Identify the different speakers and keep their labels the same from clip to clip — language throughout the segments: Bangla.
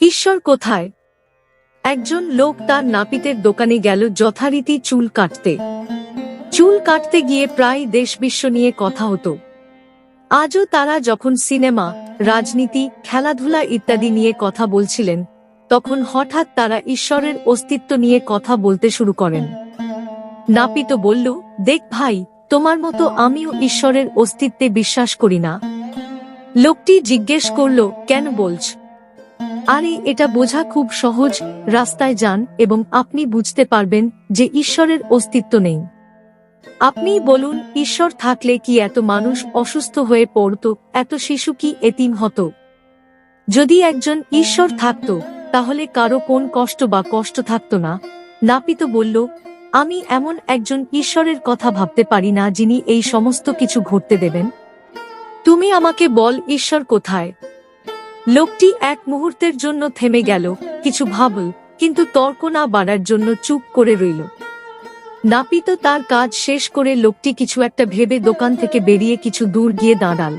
Speaker 1: ঈশ্বর কোথায়? একজন লোক তার নাপিতের দোকানে গেল যথারীতি চুল কাটতে। চুল কাটতে গিয়ে প্রায় দেশ বিশ্ব নিয়ে কথা হতো। আজও তারা যখন সিনেমা, রাজনীতি, খেলাধুলা ইত্যাদি নিয়ে কথা বলছিলেন, তখন হঠাৎ তারা ঈশ্বরের অস্তিত্ব নিয়ে কথা বলতে শুরু করেন। নাপিত বলল, দেখ ভাই, তোমার মতো আমিও ঈশ্বরের অস্তিত্বে বিশ্বাস করি না। লোকটি জিজ্ঞেস করল, কেন বলছ? আরে এটা বোঝা খুব সহজ, রাস্তায় যান এবং আপনি বুঝতে পারবেন যে ঈশ্বরের অস্তিত্ব নেই। আপনি বলুন, ঈশ্বর থাকলে কি এত মানুষ অসুস্থ হয়ে পড়ত, এত শিশু কি এতিম হতো? যদি একজন ঈশ্বর থাকত, তাহলে কারো কোন কষ্ট বা কষ্ট থাকত না। নাপিত বলল, আমি এমন একজন ঈশ্বরের কথা ভাবতে পারি না যিনি এই সমস্ত কিছু ঘটতে দেবেন। তুমি আমাকে বল, ঈশ্বর কোথায়? লোকটি এক মুহূর্তের জন্য থেমে গেল, কিছু ভাবল, কিন্তু তর্ক না বাড়ার জন্য চুপ করে রইল। নাপিত তার কাজ শেষ করে লোকটি কিছু একটা ভেবে দোকান থেকে বেরিয়ে কিছু দূর গিয়ে দাঁড়াল।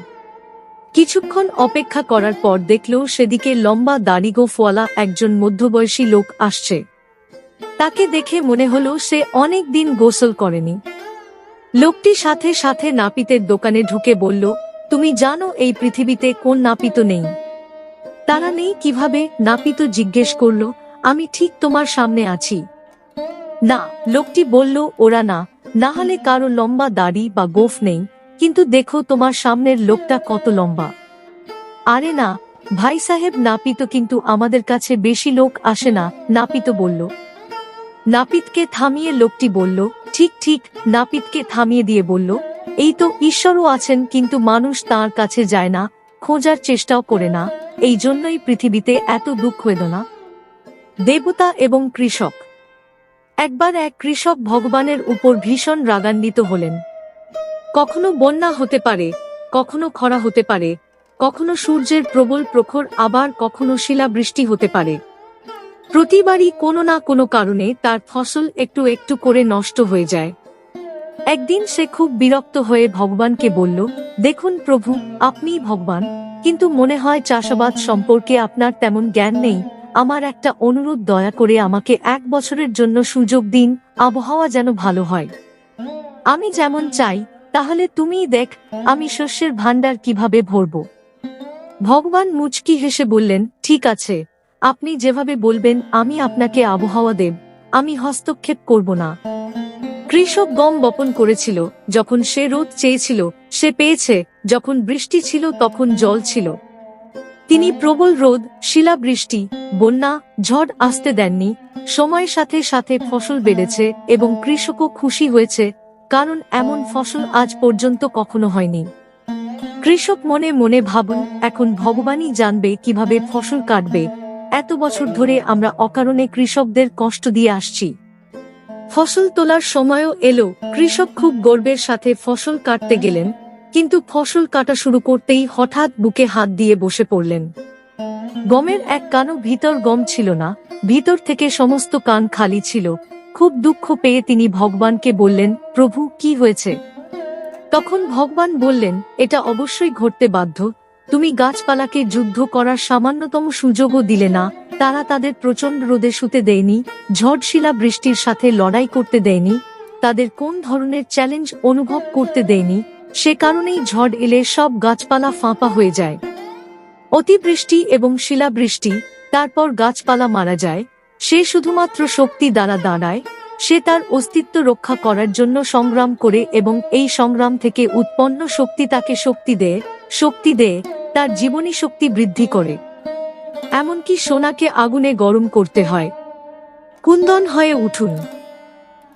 Speaker 1: কিছুক্ষণ অপেক্ষা করার পর দেখল সেদিকে লম্বা দাড়ি গোঁফওয়ালা একজন মধ্যবয়সী লোক আসছে। তাকে দেখে মনে হলো সে অনেক দিন গোসল করেনি। লোকটি সাথে সাথে নাপিতের দোকানে ঢুকে বলল, তুমি জানো এই পৃথিবীতে কোন নাপিত নেই? তারা নেই কিভাবে? নাপিত জিজ্ঞেস করল, আমি ঠিক তোমার সামনে আছি। না, লোকটি বলল, ওরা না, না হলে কারো লম্বা দাড়ি বা গোঁফ নেই, কিন্তু দেখো তোমার সামনের লোকটা কত লম্বা। আরে না ভাই সাহেব, নাপিত কিন্তু আমাদের কাছে বেশি লোক আসে না, নাপিত বলল। নাপিতকে থামিয়ে লোকটি বলল, ঠিক ঠিক। নাপিতকে থামিয়ে দিয়ে বলল, এই তো ঈশ্বরও আছেন, কিন্তু মানুষ তাঁর কাছে যায় না, খোঁজার চেষ্টাও করে না, এই জন্যই পৃথিবীতে এত দুঃখ বেদনা। দেবতা এবং কৃষক। একবার এক কৃষক ভগবানের উপর ভীষণ রাগান্বিত হলেন। কখনো বন্যা হতে পারে, কখনো খরা হতে পারে, কখনো সূর্যের প্রবল প্রখর, আবার কখনো শিলাবৃষ্টি হতে পারে। প্রতিবারই কোনো না কোনো কারণে তার ফসল একটু একটু করে নষ্ট হয়ে যায়। একদিন সে খুব বিরক্ত হয়ে ভগবানকে বলল, দেখুন প্রভু, আপনিই ভগবান, কিন্তু মনে হয় চাষাবাদ সম্পর্কে আপনার তেমন জ্ঞান নেই। আমার একটা অনুরোধ, দয়া করে আমাকে 1 বছরের জন্য সুযোগ দিন, আবহাওয়া যেন ভালো হয়। আমি যেমন চাই, তাহলে তুমিই দেখ আমি শস্যের ভাণ্ডার কিভাবে ভরব। ভগবান মুচকি হেসে বললেন, ঠিক আছে, আপনি যেভাবে বলবেন আমি আপনাকে আবহাওয়া দেব, আমি হস্তক্ষেপ করব না। কৃষক গম বপন করেছিল, যখন সে রোদ চেয়েছিল সে পেয়েছে, যখন বৃষ্টি ছিল তখন জল ছিল। তিনি প্রবল রোদ, শিলাবৃষ্টি, বন্যা, ঝড় আসতে দেননি। সময়ের সাথে সাথে ফসল বেড়েছে এবং কৃষকও খুশি হয়েছে, কারণ এমন ফসল আজ পর্যন্ত কখনো হয়নি। কৃষক মনে মনে ভাবুন, এখন ভগবানই জানবে কিভাবে ফসল কাটবে। এত বছর ধরে আমরা অকারণে কৃষকদের কষ্ট দিয়ে আসছি। ফসল তোলার সময়ও এলো। কৃষক খুব গর্বের সাথে ফসল কাটতে গেলেন, কিন্তু ফসল কাটা শুরু করতেই হঠাৎ বুকে হাত দিয়ে বসে পড়লেন। গমের এক কানও ভিতর গম ছিল না, ভিতর থেকে সমস্ত কান খালি ছিল। খুব দুঃখ পেয়ে তিনি ভগবানকে বললেন, প্রভু, কি হয়েছে? তখন ভগবান বললেন, এটা অবশ্যই ঘটতে বাধ্য। তুমি গাছপালাকে যুদ্ধ করার সামান্যতম সুযোগও দিলে না, তারা তাদের প্রচণ্ড রোদে শুতে দেয়নি, ঝড় শিলা বৃষ্টির সাথে লড়াই করতে দেয়নি, তাদের কোন ধরনের চ্যালেঞ্জ অনুভব করতে দেয়নি। সে কারণেই ঝড় এলে সব গাছপালা ফাঁপা হয়ে যায়। অতিবৃষ্টি এবং শিলাবৃষ্টি, তারপর গাছপালা মারা যায়। সে শুধুমাত্র শক্তি দ্বারা দাঁড়ায়। সে তার অস্তিত্ব রক্ষা করার জন্য সংগ্রাম করে এবং এই সংগ্রাম থেকে উৎপন্ন শক্তি তাকে শক্তি দেয়, তার জীবনী শক্তি বৃদ্ধি করে। এমনকি সোনাকে আগুনে গরম করতে হয়। কুন্দন হয়ে উঠুন।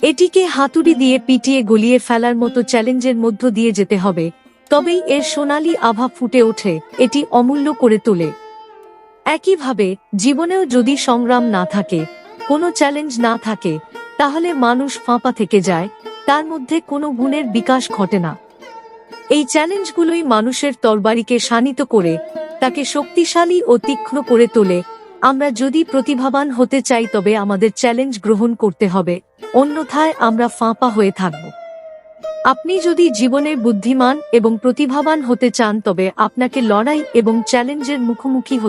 Speaker 1: এটিকে হাতুড়ি দিয়ে পিটিয়ে গলিয়ে ফেলার মতো চ্যালেঞ্জের মধ্য দিয়ে যেতে হবে, তবেই এর সোনালী আভা ফুটে ওঠে, এটি অমূল্য করে তোলে। একইভাবে জীবনেও যদি সংগ্রাম না থাকে, কোনো চ্যালেঞ্জ না থাকে, তাহলে মানুষ ফাঁপা থেকে যায়, তার মধ্যে কোনো গুণের বিকাশ ঘটে না। এই চ্যালেঞ্জগুলোই মানুষের তরবারিকে শানিত করে, তাকে শক্তিশালী ও তীক্ষ্ণ করে তোলে। আমরা যদি প্রতিভাবান হতে চাই তবে আমাদের চ্যালেঞ্জ গ্রহণ করতে হবে, অন্যথায় আমরা ফাঁপা হয়ে থাকব। আপনি যদি জীবনে বুদ্ধিমান এবং প্রতিভাবান হতে চান তবে আপনাকে লড়াই এবং চ্যালেঞ্জের মুখোমুখি হতে